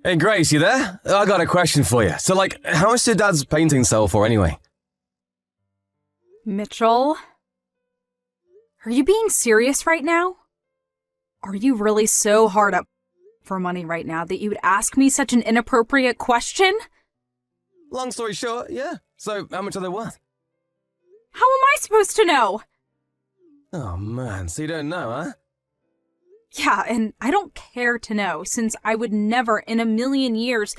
Hey, Grace, you there? I got a question for you. So, how much did Dad's painting sell for anyway? Mitchell? Are you being serious right now? Are you really so hard up for money right now that you would ask me such an inappropriate question? Long story short, yeah. So, how much are they worth? How am I supposed to know? Oh, man, so you don't know, huh? Yeah, and I don't care to know, since I would never in a million years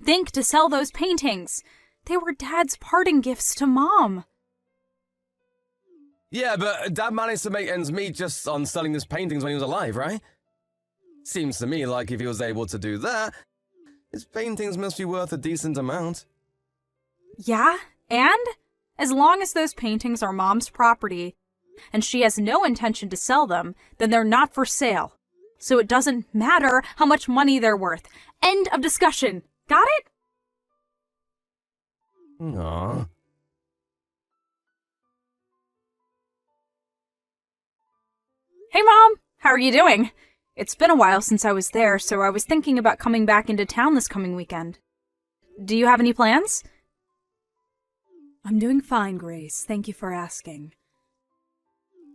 think to sell those paintings. They were Dad's parting gifts to Mom. Yeah, but Dad managed to make ends meet just on selling his paintings when he was alive, right? Seems to me like if he was able to do that, his paintings must be worth a decent amount. Yeah, and as long as those paintings are Mom's property, and she has no intention to sell them, then they're not for sale. So it doesn't matter how much money they're worth. End of discussion. Got it? Aww. Hey, Mom. How are you doing? It's been a while since I was there, so I was thinking about coming back into town this coming weekend. Do you have any plans? I'm doing fine, Grace. Thank you for asking.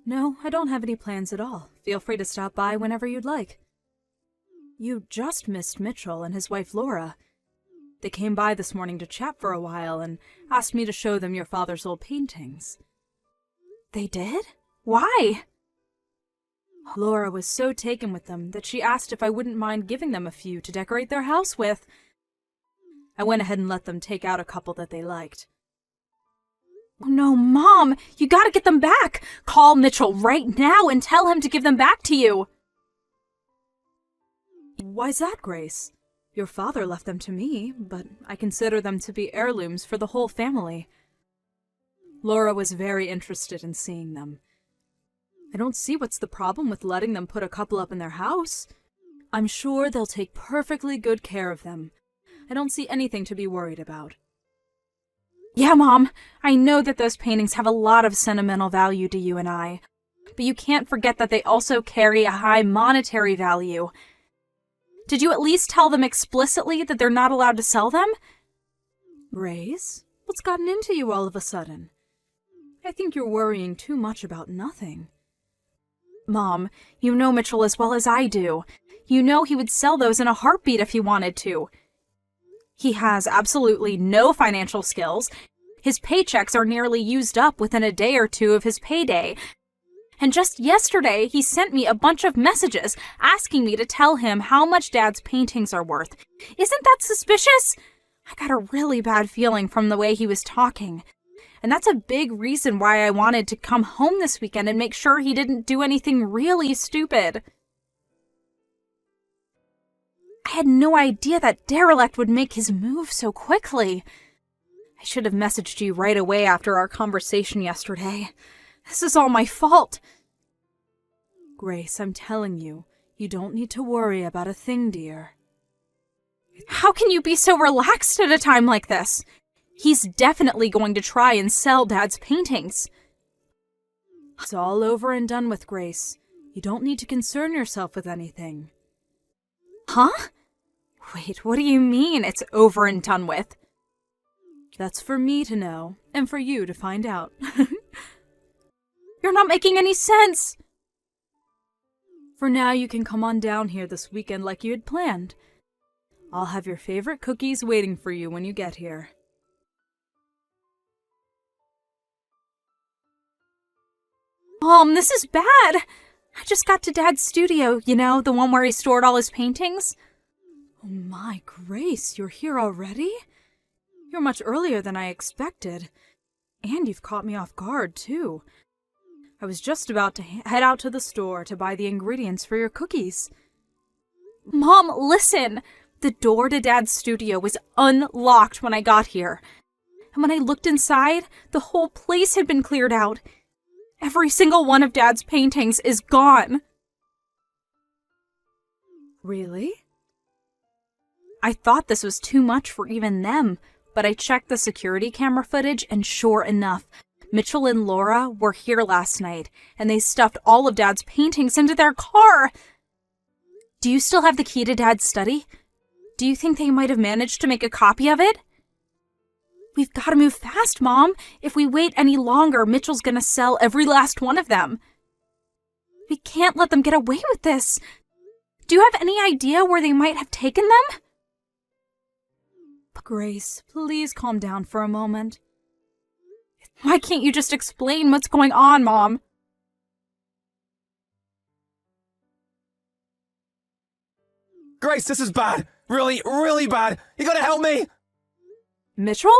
No, I don't have any plans at all. Feel free to stop by whenever you'd like. You just missed Mitchell and his wife Laura. They came by this morning to chat for a while and asked me to show them your father's old paintings. They did? Why? Laura was so taken with them that she asked if I wouldn't mind giving them a few to decorate their house with. I went ahead and let them take out a couple that they liked. Oh, no, Mom! You gotta get them back! Call Mitchell right now and tell him to give them back to you! Why's that, Grace? Your father left them to me, but I consider them to be heirlooms for the whole family. Laura was very interested in seeing them. I don't see what's the problem with letting them put a couple up in their house. I'm sure they'll take perfectly good care of them. I don't see anything to be worried about. Yeah, Mom, I know that those paintings have a lot of sentimental value to you and I, but you can't forget that they also carry a high monetary value. Did you at least tell them explicitly that they're not allowed to sell them? Grace, what's gotten into you all of a sudden? I think you're worrying too much about nothing. Mom, you know Mitchell as well as I do. You know he would sell those in a heartbeat if he wanted to. He has absolutely no financial skills. His paychecks are nearly used up within a day or two of his payday. And just yesterday, he sent me a bunch of messages asking me to tell him how much Dad's paintings are worth. Isn't that suspicious? I got a really bad feeling from the way he was talking. And that's a big reason why I wanted to come home this weekend and make sure he didn't do anything really stupid. I had no idea that derelict would make his move so quickly. I should have messaged you right away after our conversation yesterday. This is all my fault. Grace, I'm telling you, you don't need to worry about a thing, dear. How can you be so relaxed at a time like this? He's definitely going to try and sell Dad's paintings. It's all over and done with, Grace. You don't need to concern yourself with anything. Huh? Wait, what do you mean it's over and done with? That's for me to know, and for you to find out. You're not making any sense! For now, you can come on down here this weekend like you had planned. I'll have your favorite cookies waiting for you when you get here. Mom, this is bad! I just got to Dad's studio, you know, the one where he stored all his paintings. Oh my, Grace, you're here already? You're much earlier than I expected. And you've caught me off guard, too. I was just about to head out to the store to buy the ingredients for your cookies. Mom, listen! The door to Dad's studio was unlocked when I got here. And when I looked inside, the whole place had been cleared out. Every single one of Dad's paintings is gone. Really? I thought this was too much for even them, but I checked the security camera footage and sure enough, Mitchell and Laura were here last night and they stuffed all of Dad's paintings into their car. Do you still have the key to Dad's study? Do you think they might have managed to make a copy of it? We've got to move fast, Mom. If we wait any longer, Mitchell's gonna sell every last one of them. We can't let them get away with this. Do you have any idea where they might have taken them? Grace, please calm down for a moment. Why can't you just explain what's going on, Mom? Grace, this is bad. Really, really bad. You gotta help me. Mitchell?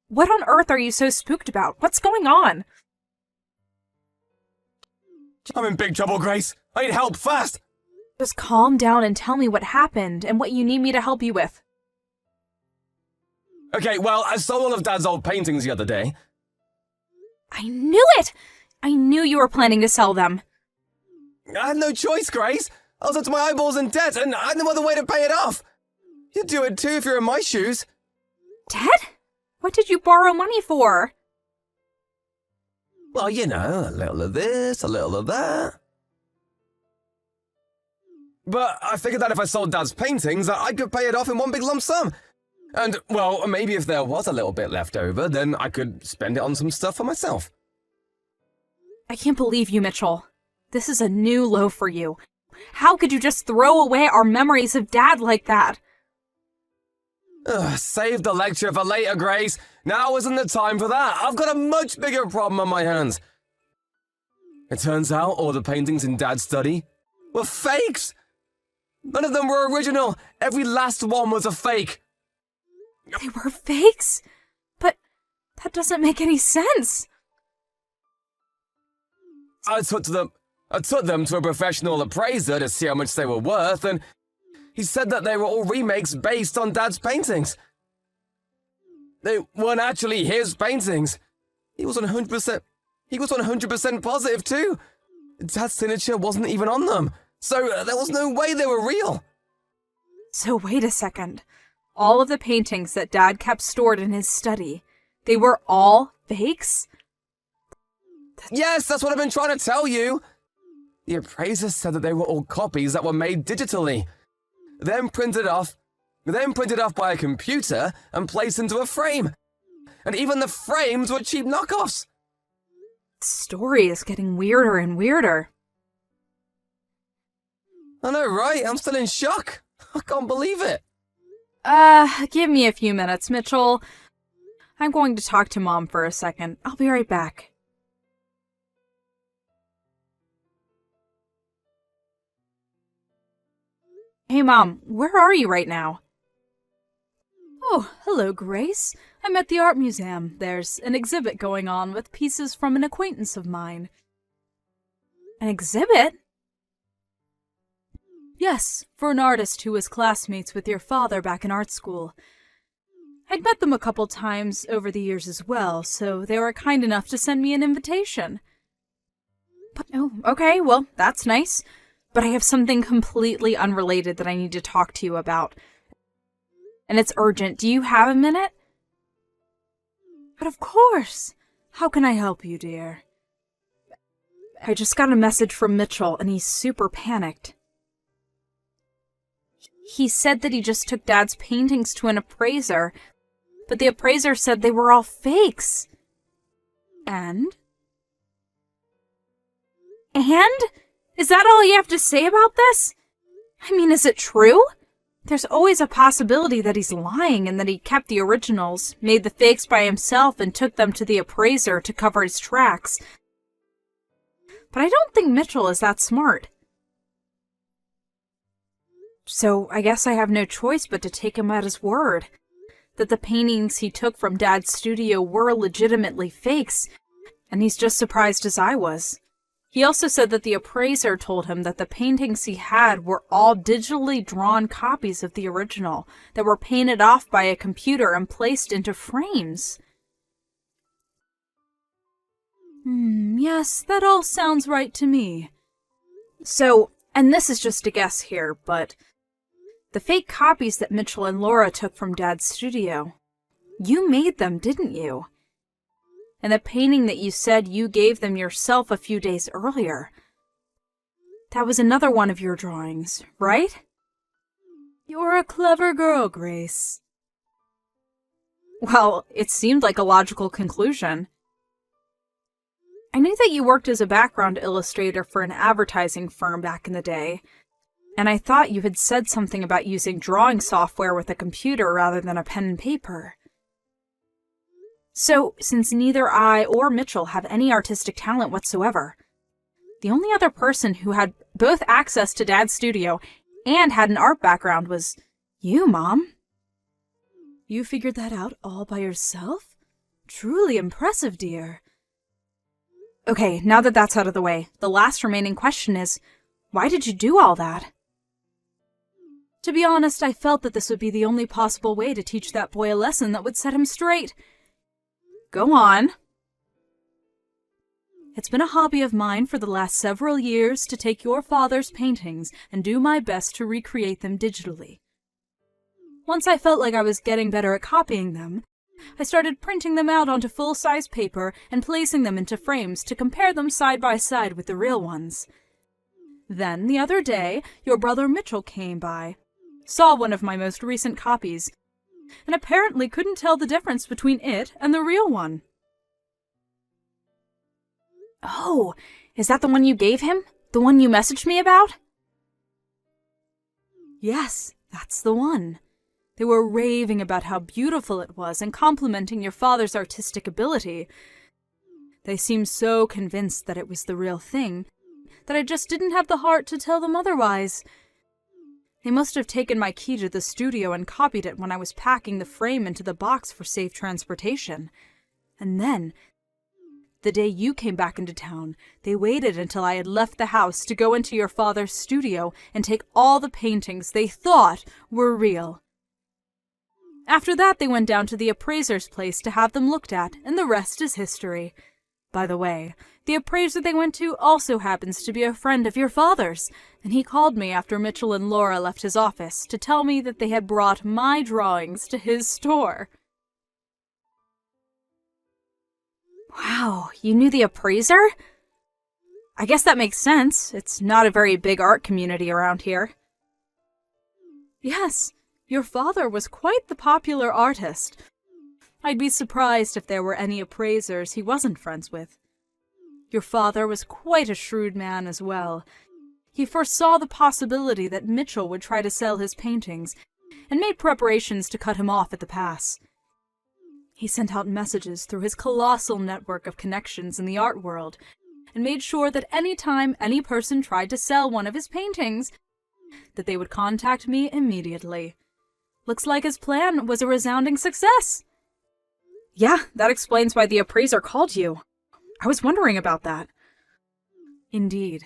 What on earth are you so spooked about? What's going on? I'm in big trouble, Grace. I need help, fast. Just calm down and tell me what happened and what you need me to help you with. Okay, well, I saw one of Dad's old paintings the other day. I knew it! I knew you were planning to sell them. I had no choice, Grace. I was up to my eyeballs in debt, and I had no other way to pay it off. You'd do it too if you're in my shoes. Debt? What did you borrow money for? Well, you know, a little of this, a little of that. But I figured that if I sold Dad's paintings, I could pay it off in one big lump sum. And, well, maybe if there was a little bit left over, then I could spend it on some stuff for myself. I can't believe you, Mitchell. This is a new low for you. How could you just throw away our memories of Dad like that? Save the lecture for later, Grace. Now isn't the time for that. I've got a much bigger problem on my hands. It turns out all the paintings in Dad's study were fakes. None of them were original. Every last one was a fake. They were fakes? But that doesn't make any sense. I took them to a professional appraiser to see how much they were worth, and he said that they were all remakes based on Dad's paintings. They weren't actually his paintings. He was 100% positive too. Dad's signature wasn't even on them, so there was no way they were real. So wait a second. All of the paintings that Dad kept stored in his study, they were all fakes? Yes, that's what I've been trying to tell you. The appraiser said that they were all copies that were made digitally, then printed off by a computer and placed into a frame. And even the frames were cheap knockoffs. The story is getting weirder and weirder. I know, right? I'm still in shock. I can't believe it. Give me a few minutes, Mitchell. I'm going to talk to Mom for a second. I'll be right back. Hey, Mom, where are you right now? Oh, hello, Grace. I'm at the art museum. There's an exhibit going on with pieces from an acquaintance of mine. An exhibit? Yes, for an artist who was classmates with your father back in art school. I'd met them a couple times over the years as well, so they were kind enough to send me an invitation. But, oh, okay, well, that's nice. But I have something completely unrelated that I need to talk to you about. And it's urgent. Do you have a minute? But of course. How can I help you, dear? I just got a message from Mitchell, and he's super panicked. He said that he just took Dad's paintings to an appraiser, but the appraiser said they were all fakes. And? Is that all you have to say about this? I mean, is it true? There's always a possibility that he's lying and that he kept the originals, made the fakes by himself, and took them to the appraiser to cover his tracks. But I don't think Mitchell is that smart. So I guess I have no choice but to take him at his word. That the paintings he took from Dad's studio were legitimately fakes, and he's just surprised as I was. He also said that the appraiser told him that the paintings he had were all digitally drawn copies of the original that were painted off by a computer and placed into frames. Yes, that all sounds right to me. So, and this is just a guess here, but the fake copies that Mitchell and Laura took from Dad's studio, you made them, didn't you? And the painting that you said you gave them yourself a few days earlier, that was another one of your drawings, right? You're a clever girl, Grace. Well, it seemed like a logical conclusion. I knew that you worked as a background illustrator for an advertising firm back in the day, and I thought you had said something about using drawing software with a computer rather than a pen and paper. So, since neither I or Mitchell have any artistic talent whatsoever, the only other person who had both access to Dad's studio and had an art background was you, Mom. You figured that out all by yourself? Truly impressive, dear. Okay, now that that's out of the way, the last remaining question is, why did you do all that? To be honest, I felt that this would be the only possible way to teach that boy a lesson that would set him straight. Go on. It's been a hobby of mine for the last several years to take your father's paintings and do my best to recreate them digitally. Once I felt like I was getting better at copying them, I started printing them out onto full-size paper and placing them into frames to compare them side by side with the real ones. Then, the other day, your brother Mitchell came by, saw one of my most recent copies, and apparently couldn't tell the difference between it and the real one. Oh, is that the one you gave him? The one you messaged me about? Yes, that's the one. They were raving about how beautiful it was and complimenting your father's artistic ability. They seemed so convinced that it was the real thing that I just didn't have the heart to tell them otherwise. They must have taken my key to the studio and copied it when I was packing the frame into the box for safe transportation. And then, the day you came back into town, they waited until I had left the house to go into your father's studio and take all the paintings they thought were real. After that, they went down to the appraiser's place to have them looked at, and the rest is history. By the way, the appraiser they went to also happens to be a friend of your father's, and he called me after Mitchell and Laura left his office to tell me that they had brought my drawings to his store. Wow, you knew the appraiser? I guess that makes sense. It's not a very big art community around here. Yes, your father was quite the popular artist. I'd be surprised if there were any appraisers he wasn't friends with. Your father was quite a shrewd man as well. He foresaw the possibility that Mitchell would try to sell his paintings, and made preparations to cut him off at the pass. He sent out messages through his colossal network of connections in the art world, and made sure that any time any person tried to sell one of his paintings, that they would contact me immediately. Looks like his plan was a resounding success. Yeah, that explains why the appraiser called you. I was wondering about that. Indeed.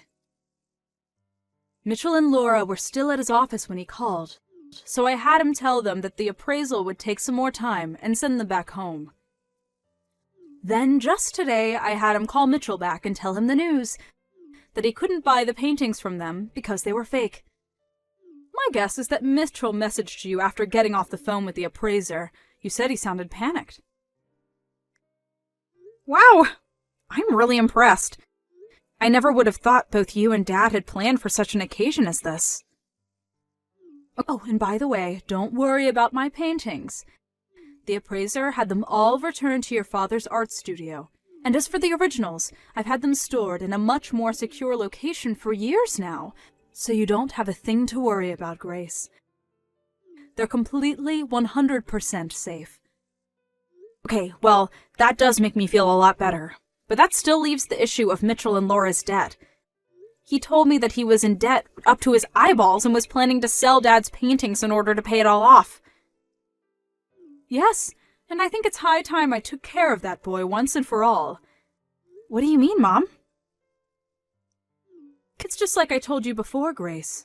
Mitchell and Laura were still at his office when he called, so I had him tell them that the appraisal would take some more time and send them back home. Then, just today, I had him call Mitchell back and tell him the news, that he couldn't buy the paintings from them because they were fake. My guess is that Mitchell messaged you after getting off the phone with the appraiser. You said he sounded panicked. Wow! I'm really impressed. I never would have thought both you and Dad had planned for such an occasion as this. Oh, and by the way, don't worry about my paintings. The appraiser had them all returned to your father's art studio. And as for the originals, I've had them stored in a much more secure location for years now, so you don't have a thing to worry about, Grace. They're completely 100% safe. Okay, well, that does make me feel a lot better. But that still leaves the issue of Mitchell and Laura's debt. He told me that he was in debt up to his eyeballs and was planning to sell Dad's paintings in order to pay it all off. Yes, and I think it's high time I took care of that boy once and for all. What do you mean, Mom? It's just like I told you before, Grace.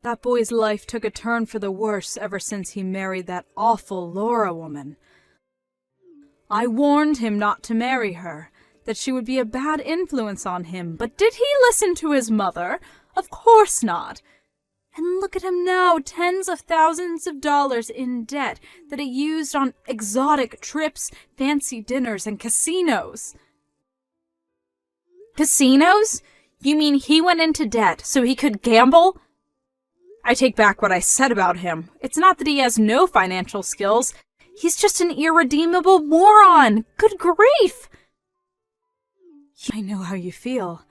That boy's life took a turn for the worse ever since he married that awful Laura woman. I warned him not to marry her, that she would be a bad influence on him, but did he listen to his mother? Of course not. And look at him now, tens of thousands of dollars in debt that he used on exotic trips, fancy dinners, and casinos. Casinos? You mean he went into debt so he could gamble? I take back what I said about him. It's not that he has no financial skills. He's just an irredeemable moron. Good grief! I know how you feel,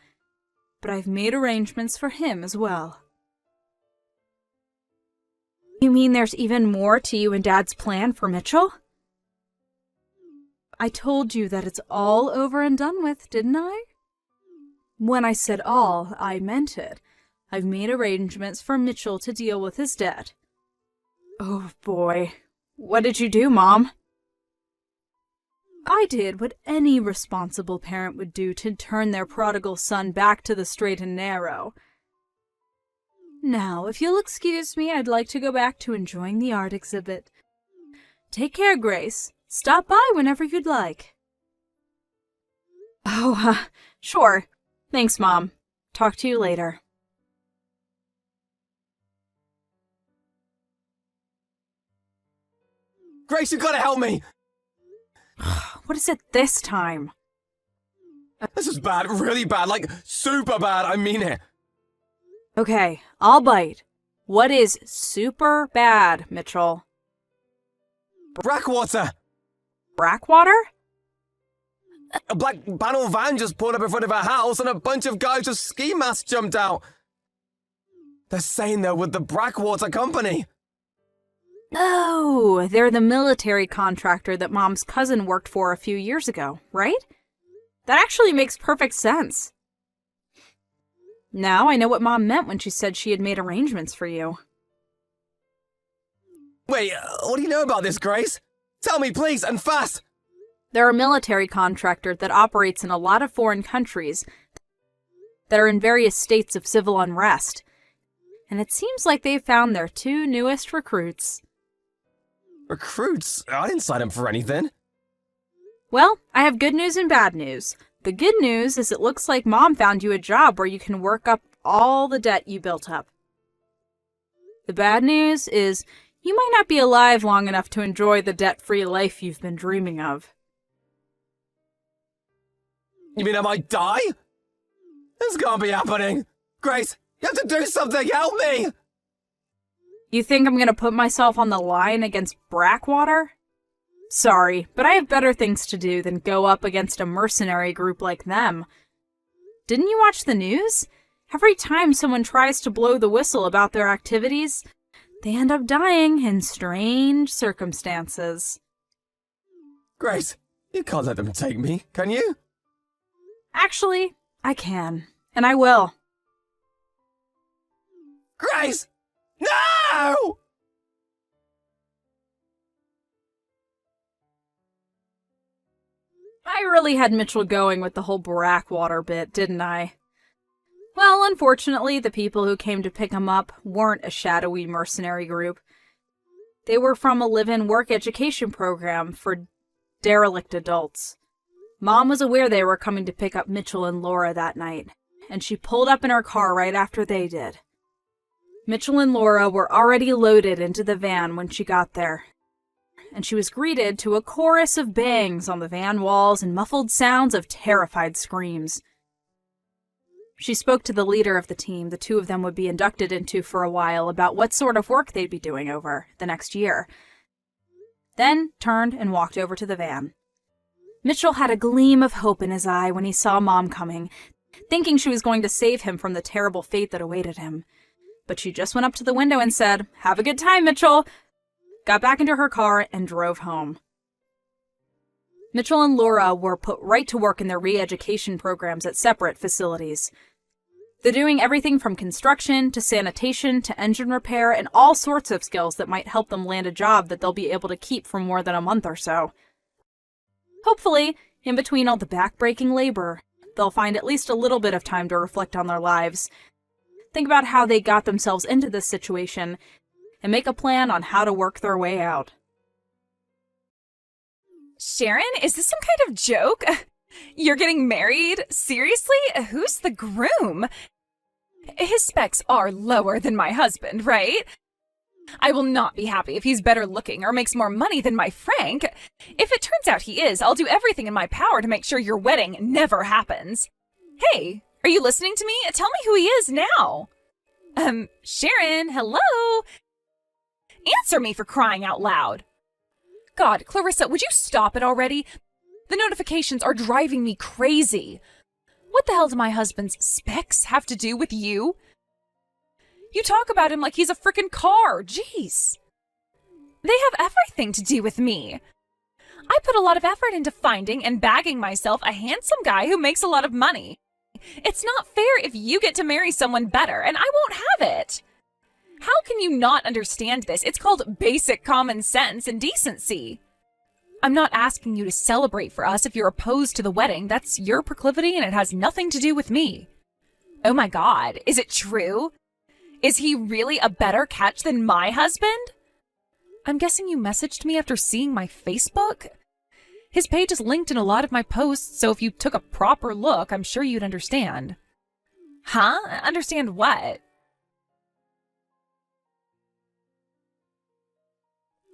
but I've made arrangements for him as well. You mean there's even more to you and Dad's plan for Mitchell? I told you that it's all over and done with, didn't I? When I said all, I meant it. I've made arrangements for Mitchell to deal with his debt. Oh boy. What did you do, Mom? I did what any responsible parent would do to turn their prodigal son back to the straight and narrow. Now, if you'll excuse me, I'd like to go back to enjoying the art exhibit. Take care, Grace. Stop by whenever you'd like. Oh, sure. Thanks, Mom. Talk to you later. Grace, you gotta help me! What is it this time? This is bad, really bad, like super bad, I mean it. Okay, I'll bite. What is super bad, Mitchell? Brackwater! Brackwater? A black panel van just pulled up in front of our house and a bunch of guys with ski masks jumped out. They're saying they're with the Brackwater Company. Oh, they're the military contractor that Mom's cousin worked for a few years ago, right? That actually makes perfect sense. Now I know what Mom meant when she said she had made arrangements for you. Wait, what do you know about this, Grace? Tell me, please, and fast! They're a military contractor that operates in a lot of foreign countries that are in various states of civil unrest. And it seems like they've found their two newest recruits. Recruits? I didn't sign up for anything. Well, I have good news and bad news. The good news is it looks like Mom found you a job where you can work up all the debt you built up. The bad news is you might not be alive long enough to enjoy the debt-free life you've been dreaming of. You mean I might die? This can't be happening. Grace, you have to do something, help me! You think I'm gonna put myself on the line against Brackwater? Sorry, but I have better things to do than go up against a mercenary group like them. Didn't you watch the news? Every time someone tries to blow the whistle about their activities, they end up dying in strange circumstances. Grace, you can't let them take me, can you? Actually, I can, and I will. Grace! No! I really had Mitchell going with the whole Brackwater bit, didn't I? Well, unfortunately, the people who came to pick him up weren't a shadowy mercenary group. They were from a live-in work education program for derelict adults. Mom was aware they were coming to pick up Mitchell and Laura that night, and she pulled up in her car right after they did. Mitchell and Laura were already loaded into the van when she got there, and she was greeted to a chorus of bangs on the van walls and muffled sounds of terrified screams. She spoke to the leader of the team the two of them would be inducted into for a while about what sort of work they'd be doing over the next year, then turned and walked over to the van. Mitchell had a gleam of hope in his eye when he saw Mom coming, thinking she was going to save him from the terrible fate that awaited him. But she just went up to the window and said, "Have a good time, Mitchell," got back into her car, and drove home. Mitchell and Laura were put right to work in their re-education programs at separate facilities. They're doing everything from construction to sanitation to engine repair and all sorts of skills that might help them land a job that they'll be able to keep for more than a month or so. Hopefully, in between all the back-breaking labor, they'll find at least a little bit of time to reflect on their lives, think about how they got themselves into this situation, and make a plan on how to work their way out. Sharon, is this some kind of joke? You're getting married? Seriously? Who's the groom? His specs are lower than my husband, right? I will not be happy if he's better looking or makes more money than my Frank. If it turns out he is, I'll do everything in my power to make sure your wedding never happens. Hey, are you listening to me? Tell me who he is now. Sharon, hello? Answer me, for crying out loud. God, Clarissa, would you stop it already? The notifications are driving me crazy. What the hell do my husband's specs have to do with you? You talk about him like he's a frickin' car. Jeez. They have everything to do with me. I put a lot of effort into finding and bagging myself a handsome guy who makes a lot of money. It's not fair if you get to marry someone better, and I won't have it. How can you not understand this? It's called basic common sense and decency. I'm not asking you to celebrate for us if you're opposed to the wedding. That's your proclivity, and it has nothing to do with me. Oh my God, is it true? Is he really a better catch than my husband? I'm guessing you messaged me after seeing my Facebook? His page is linked in a lot of my posts, so if you took a proper look, I'm sure you'd understand. Huh? Understand what?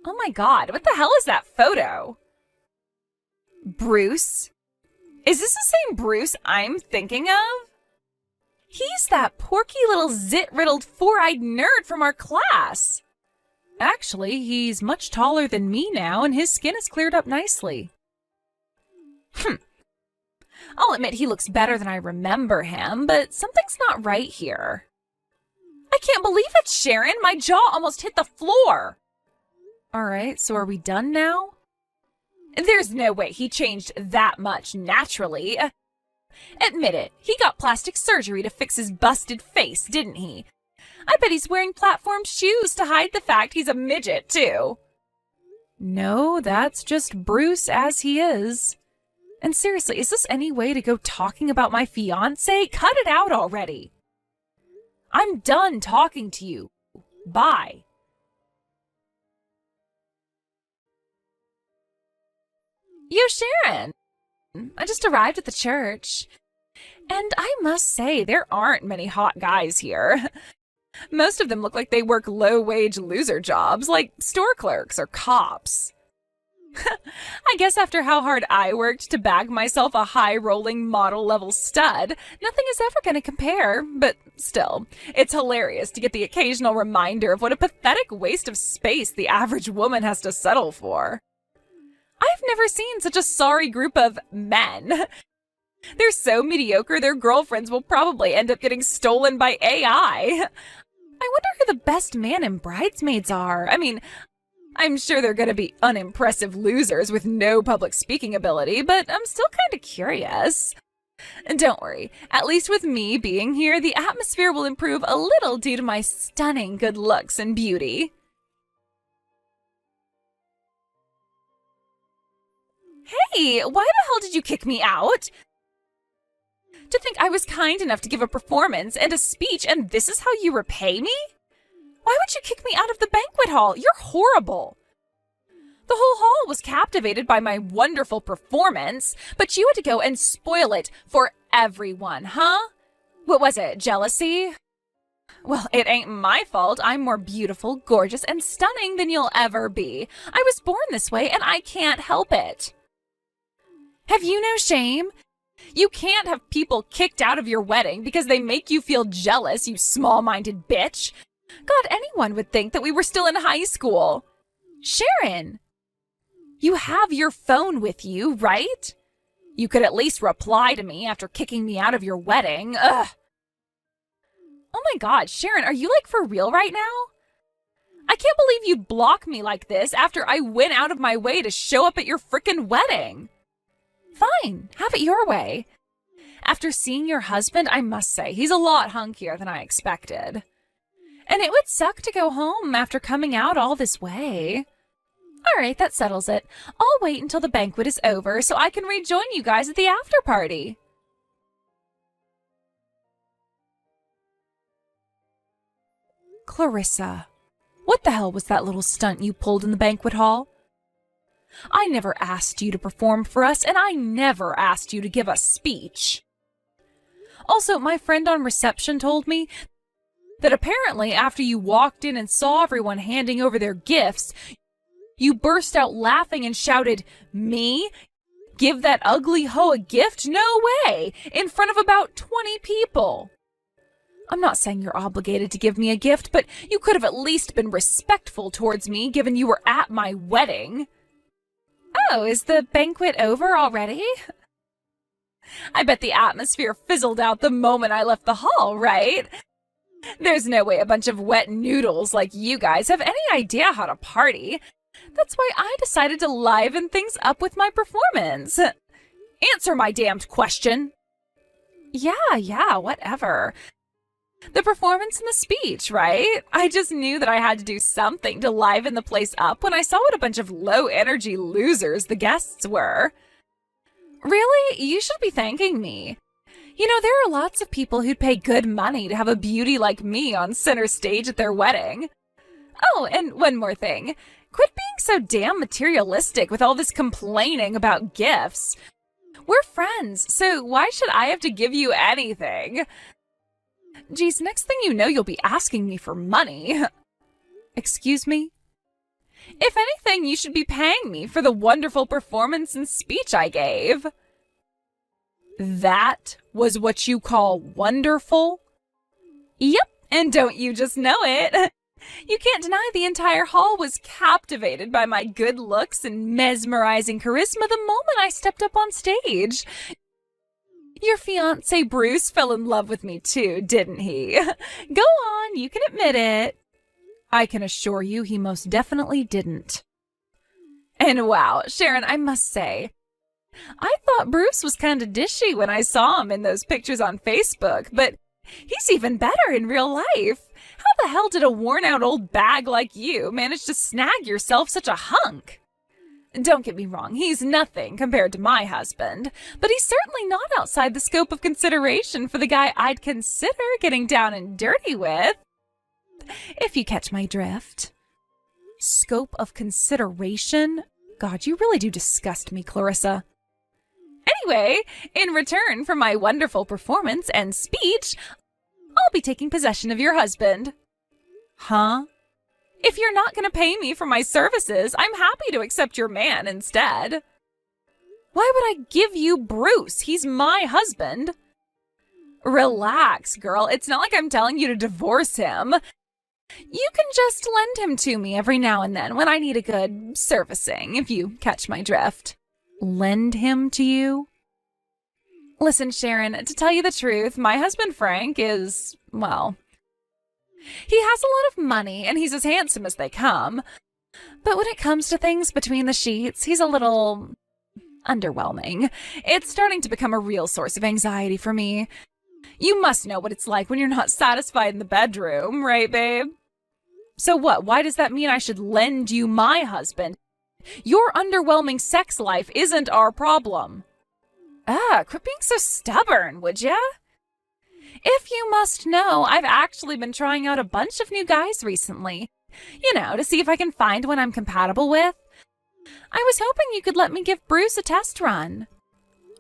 Oh my God, what the hell is that photo? Bruce? Is this the same Bruce I'm thinking of? He's that porky little zit-riddled four-eyed nerd from our class. Actually, he's much taller than me now, and his skin is cleared up nicely. I'll admit he looks better than I remember him, but something's not right here. I can't believe it, Sharon! My jaw almost hit the floor! Alright, so are we done now? There's no way he changed that much naturally. Admit it, he got plastic surgery to fix his busted face, didn't he? I bet he's wearing platform shoes to hide the fact he's a midget, too. No, that's just Bruce as he is. And seriously, is this any way to go talking about my fiancé? Cut it out already. I'm done talking to you. Bye. Yo, Sharon. I just arrived at the church. And I must say, there aren't many hot guys here. Most of them look like they work low-wage loser jobs, like store clerks or cops. I guess after how hard I worked to bag myself a high-rolling model-level stud, nothing is ever going to compare, but still, it's hilarious to get the occasional reminder of what a pathetic waste of space the average woman has to settle for. I've never seen such a sorry group of men. They're so mediocre their girlfriends will probably end up getting stolen by AI. I wonder who the best man in Bridesmaids are. I mean, I'm sure they're going to be unimpressive losers with no public speaking ability, but I'm still kind of curious. And don't worry, at least with me being here, the atmosphere will improve a little due to my stunning good looks and beauty. Hey, why the hell did you kick me out? To think I was kind enough to give a performance and a speech, and this is how you repay me? Why would you kick me out of the banquet hall? You're horrible. The whole hall was captivated by my wonderful performance, but you had to go and spoil it for everyone, huh? What was it, jealousy? Well, it ain't my fault. I'm more beautiful, gorgeous, and stunning than you'll ever be. I was born this way, and I can't help it. Have you no shame? You can't have people kicked out of your wedding because they make you feel jealous, you small-minded bitch. God, anyone would think that we were still in high school. Sharon, you have your phone with you, right? You could at least reply to me after kicking me out of your wedding. Ugh. Oh my God, Sharon, are you like for real right now? I can't believe you'd block me like this after I went out of my way to show up at your frickin' wedding. Fine, have it your way. After seeing your husband, I must say, he's a lot hunkier than I expected. And it would suck to go home after coming out all this way. All right, that settles it. I'll wait until the banquet is over so I can rejoin you guys at the after party. Clarissa, what the hell was that little stunt you pulled in the banquet hall? I never asked you to perform for us, and I never asked you to give a speech. Also, my friend on reception told me that apparently after you walked in and saw everyone handing over their gifts, you burst out laughing and shouted, "Me? Give that ugly hoe a gift? No way!" in front of about 20 people. I'm not saying you're obligated to give me a gift, but you could have at least been respectful towards me given you were at my wedding. Oh, is the banquet over already? I bet the atmosphere fizzled out the moment I left the hall, right? There's no way a bunch of wet noodles like you guys have any idea how to party. That's why I decided to liven things up with my performance. Answer my damned question. Yeah, whatever. The performance and the speech, right? I just knew that I had to do something to liven the place up when I saw what a bunch of low-energy losers the guests were. Really? You should be thanking me. You know, there are lots of people who'd pay good money to have a beauty like me on center stage at their wedding. Oh, and one more thing. Quit being so damn materialistic with all this complaining about gifts. We're friends, so why should I have to give you anything? Geez, next thing you know, you'll be asking me for money. Excuse me? If anything, you should be paying me for the wonderful performance and speech I gave. That was what you call wonderful? Yep, and don't you just know it? You can't deny the entire hall was captivated by my good looks and mesmerizing charisma the moment I stepped up on stage. Your fiancé Bruce fell in love with me too, didn't he? Go on, you can admit it. I can assure you he most definitely didn't. And wow, Sharon, I must say, I thought Bruce was kind of dishy when I saw him in those pictures on Facebook, but he's even better in real life. How the hell did a worn-out old bag like you manage to snag yourself such a hunk? Don't get me wrong, he's nothing compared to my husband, but he's certainly not outside the scope of consideration for the guy I'd consider getting down and dirty with. If you catch my drift. Scope of consideration? God, you really do disgust me, Clarissa. Anyway, in return for my wonderful performance and speech, I'll be taking possession of your husband. Huh? If you're not going to pay me for my services, I'm happy to accept your man instead. Why would I give you Bruce? He's my husband. Relax, girl. It's not like I'm telling you to divorce him. You can just lend him to me every now and then when I need a good servicing, if you catch my drift. Lend him to you? Listen, Sharon, to tell you the truth, my husband Frank is, well, he has a lot of money and he's as handsome as they come. But when it comes to things between the sheets, he's a little underwhelming. It's starting to become a real source of anxiety for me. You must know what it's like when you're not satisfied in the bedroom, right, babe? So what? Why does that mean I should lend you my husband? Your underwhelming sex life isn't our problem. Quit being so stubborn, would ya? If you must know, I've actually been trying out a bunch of new guys recently. You know, to see if I can find one I'm compatible with. I was hoping you could let me give Bruce a test run.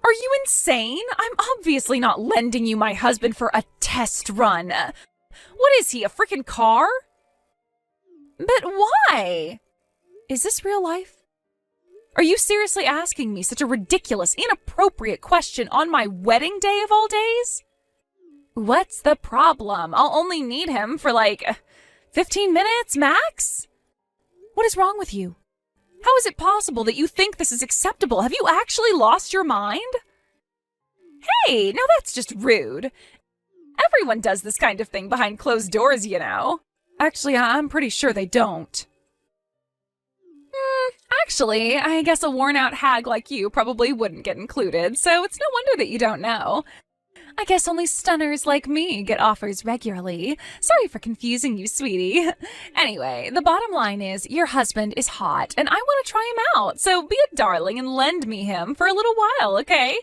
Are you insane? I'm obviously not lending you my husband for a test run. What is he, a freaking car? But why? Is this real life? Are you seriously asking me such a ridiculous, inappropriate question on my wedding day of all days? What's the problem? I'll only need him for 15 minutes max? What is wrong with you? How is it possible that you think this is acceptable? Have you actually lost your mind? Hey, now that's just rude. Everyone does this kind of thing behind closed doors, you know. Actually, I'm pretty sure they don't. Actually, I guess a worn-out hag like you probably wouldn't get included, so it's no wonder that you don't know. I guess only stunners like me get offers regularly. Sorry for confusing you, sweetie. Anyway, the bottom line is your husband is hot, and I want to try him out, so be a darling and lend me him for a little while, okay?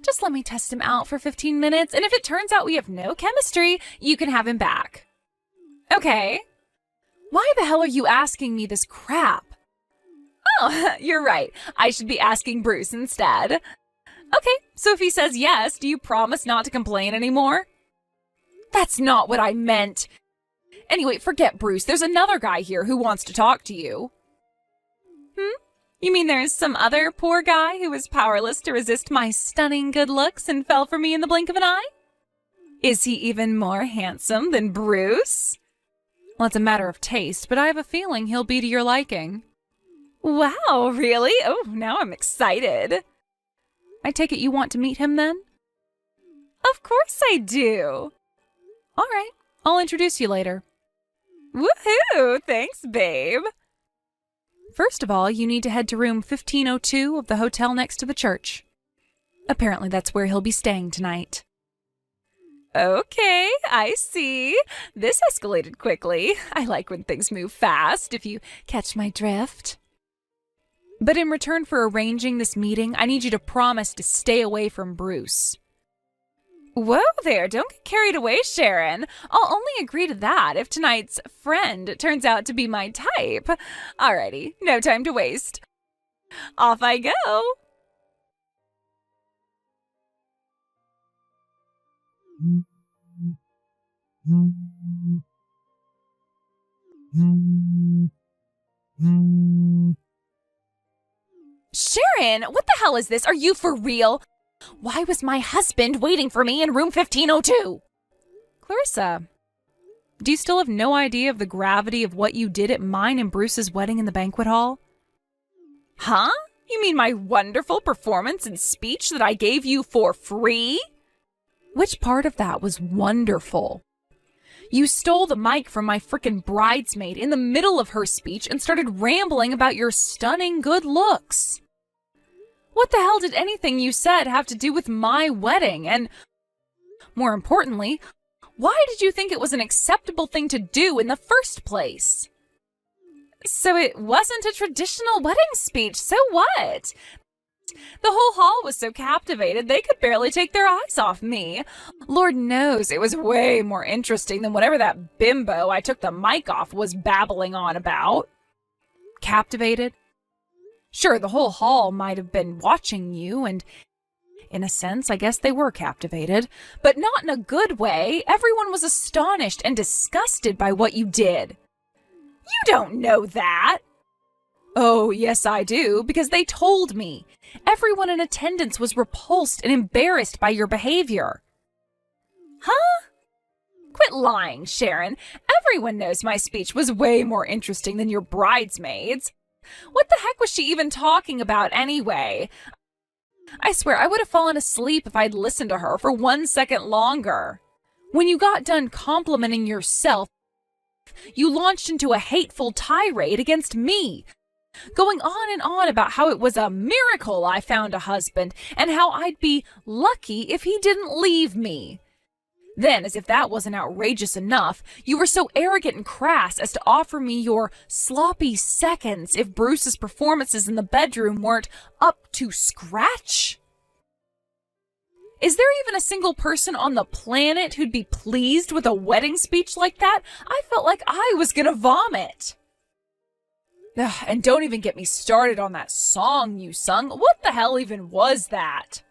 Just let me test him out for 15 minutes, and if it turns out we have no chemistry, you can have him back. Okay. Why the hell are you asking me this crap? Oh, you're right. I should be asking Bruce instead. Okay, so if he says yes, do you promise not to complain anymore? That's not what I meant. Anyway, forget Bruce. There's another guy here who wants to talk to you. You mean there's some other poor guy who was powerless to resist my stunning good looks and fell for me in the blink of an eye? Is he even more handsome than Bruce? Well, it's a matter of taste, but I have a feeling he'll be to your liking. Wow, really? Oh, now I'm excited. I take it you want to meet him then? Of course I do. All right, I'll introduce you later. Woohoo! Thanks, babe. First of all, you need to head to room 1502 of the hotel next to the church. Apparently that's where he'll be staying tonight. Okay, I see. This escalated quickly. I like when things move fast, if you catch my drift. But in return for arranging this meeting, I need you to promise to stay away from Bruce. Whoa there, don't get carried away, Sharon. I'll only agree to that if tonight's friend turns out to be my type. Alrighty, no time to waste. Off I go. Sharon, what the hell is this? Are you for real? Why was my husband waiting for me in room 1502? Clarissa, do you still have no idea of the gravity of what you did at mine and Bruce's wedding in the banquet hall? Huh? You mean my wonderful performance and speech that I gave you for free? Which part of that was wonderful? You stole the mic from my frickin' bridesmaid in the middle of her speech and started rambling about your stunning good looks. What the hell did anything you said have to do with my wedding? And more importantly, why did you think it was an acceptable thing to do in the first place? So it wasn't a traditional wedding speech, so what? The whole hall was so captivated they could barely take their eyes off me. Lord knows it was way more interesting than whatever that bimbo I took the mic off was babbling on about. Captivated? Sure, the whole hall might have been watching you, and in a sense, I guess they were captivated, but not in a good way. Everyone was astonished and disgusted by what you did. You don't know that. Oh, yes, I do, because they told me. Everyone in attendance was repulsed and embarrassed by your behavior. Huh? Quit lying, Sharon. Everyone knows my speech was way more interesting than your bridesmaid's. What the heck was she even talking about anyway? I swear I would have fallen asleep if I'd listened to her for 1 second longer. When you got done complimenting yourself, you launched into a hateful tirade against me, going on and on about how it was a miracle I found a husband and how I'd be lucky if he didn't leave me. Then, as if that wasn't outrageous enough, you were so arrogant and crass as to offer me your sloppy seconds if Bruce's performances in the bedroom weren't up to scratch. Is there even a single person on the planet who'd be pleased with a wedding speech like that? I felt like I was gonna vomit. Ugh, and don't even get me started on that song you sung. What the hell even was that?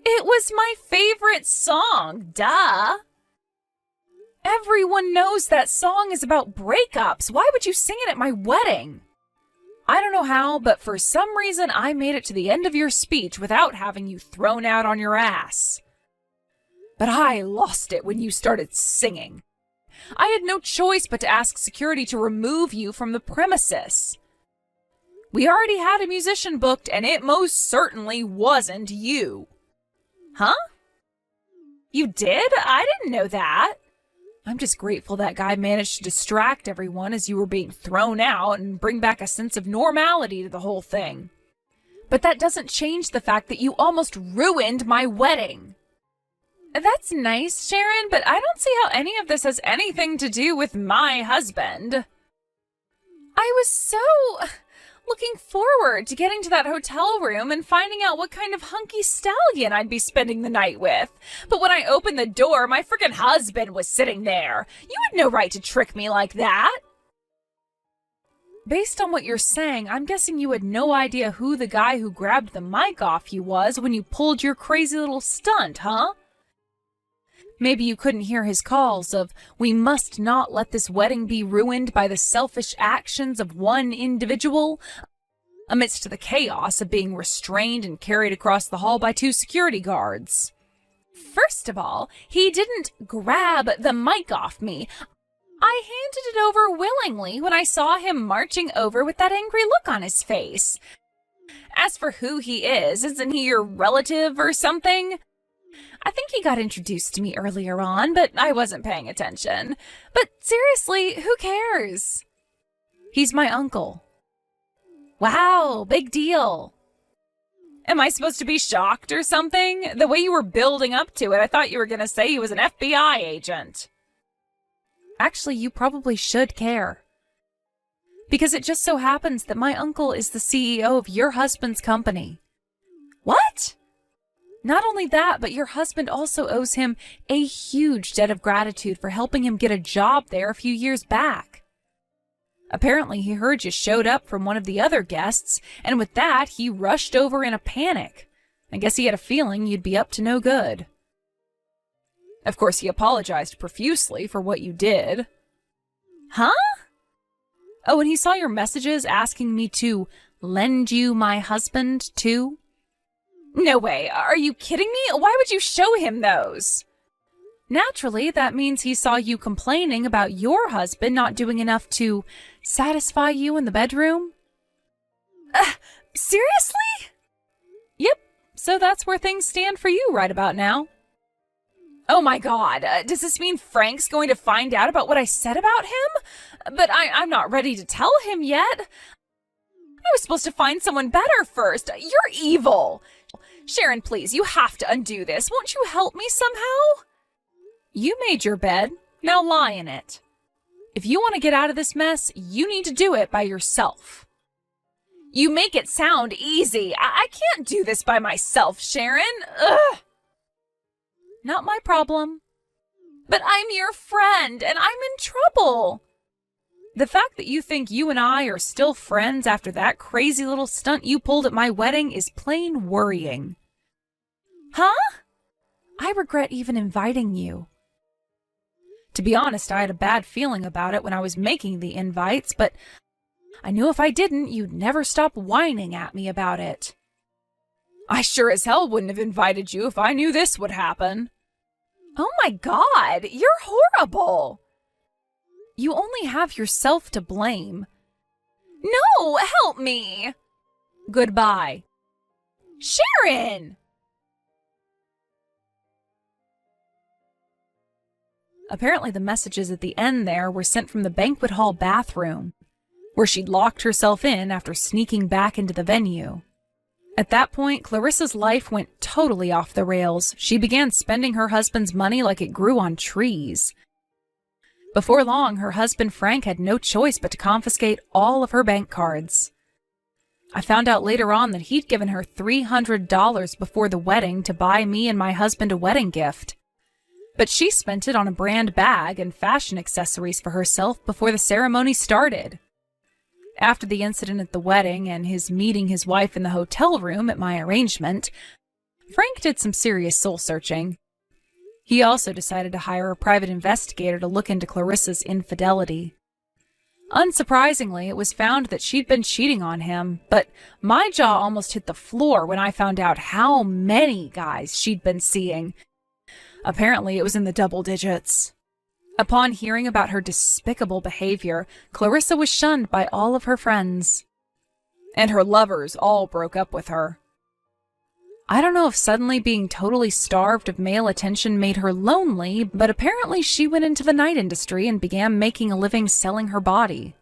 It was my favorite song, duh. Everyone knows that song is about breakups. Why would you sing it at my wedding? I don't know how, but for some reason I made it to the end of your speech without having you thrown out on your ass. But I lost it when you started singing. I had no choice but to ask security to remove you from the premises. We already had a musician booked, and it most certainly wasn't you. Huh? You did? I didn't know that. I'm just grateful that guy managed to distract everyone as you were being thrown out and bring back a sense of normality to the whole thing. But that doesn't change the fact that you almost ruined my wedding. That's nice, Sharon, but I don't see how any of this has anything to do with my husband. I was so looking forward to getting to that hotel room and finding out what kind of hunky stallion I'd be spending the night with. But when I opened the door, my frickin' husband was sitting there. You had no right to trick me like that. Based on what you're saying, I'm guessing you had no idea who the guy who grabbed the mic off you was when you pulled your crazy little stunt, huh? Maybe you couldn't hear his calls of, "We must not let this wedding be ruined by the selfish actions of one individual," amidst the chaos of being restrained and carried across the hall by 2 security guards. First of all, he didn't grab the mic off me. I handed it over willingly when I saw him marching over with that angry look on his face. As for who he is, isn't he your relative or something? I think he got introduced to me earlier on, but I wasn't paying attention. But seriously, who cares? He's my uncle. Wow, big deal. Am I supposed to be shocked or something? The way you were building up to it, I thought you were going to say he was an FBI agent. Actually, you probably should care. Because it just so happens that my uncle is the CEO of your husband's company. What? Not only that, but your husband also owes him a huge debt of gratitude for helping him get a job there a few years back. Apparently, he heard you showed up from one of the other guests, and with that, he rushed over in a panic. I guess he had a feeling you'd be up to no good. Of course, he apologized profusely for what you did. Huh? Oh, and he saw your messages asking me to lend you my husband, too? No way. Are you kidding me? Why would you show him those? Naturally, that means he saw you complaining about your husband not doing enough to satisfy you in the bedroom. Seriously? Yep, so that's where things stand for you right about now. Oh my god, does this mean Frank's going to find out about what I said about him? But I'm not ready to tell him yet. I was supposed to find someone better first. You're evil. Sharon, please, you have to undo this. Won't you help me somehow? You made your bed. Now lie in it. If you want to get out of this mess, you need to do it by yourself. You make it sound easy. I can't do this by myself, Sharon. Ugh. Not my problem. But I'm your friend, and I'm in trouble. The fact that you think you and I are still friends after that crazy little stunt you pulled at my wedding is plain worrying. Huh? I regret even inviting you. To be honest, I had a bad feeling about it when I was making the invites, but I knew if I didn't, you'd never stop whining at me about it. I sure as hell wouldn't have invited you if I knew this would happen. Oh my god, you're horrible. You only have yourself to blame. No, help me. Goodbye. Sharon! Apparently the messages at the end there were sent from the banquet hall bathroom, where she'd locked herself in after sneaking back into the venue. At that point, Clarissa's life went totally off the rails. She began spending her husband's money like it grew on trees. Before long, her husband Frank had no choice but to confiscate all of her bank cards. I found out later on that he'd given her $300 before the wedding to buy me and my husband a wedding gift. But she spent it on a brand bag and fashion accessories for herself before the ceremony started. After the incident at the wedding and his meeting his wife in the hotel room at my arrangement, Frank did some serious soul-searching. He also decided to hire a private investigator to look into Clarissa's infidelity. Unsurprisingly, it was found that she'd been cheating on him, but my jaw almost hit the floor when I found out how many guys she'd been seeing. Apparently, it was in the double digits. Upon hearing about her despicable behavior, Clarissa was shunned by all of her friends. And her lovers all broke up with her. I don't know if suddenly being totally starved of male attention made her lonely, but apparently she went into the night industry and began making a living selling her body.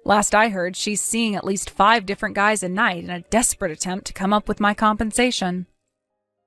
Last I heard, she's seeing at least 5 different guys a night in a desperate attempt to come up with my compensation.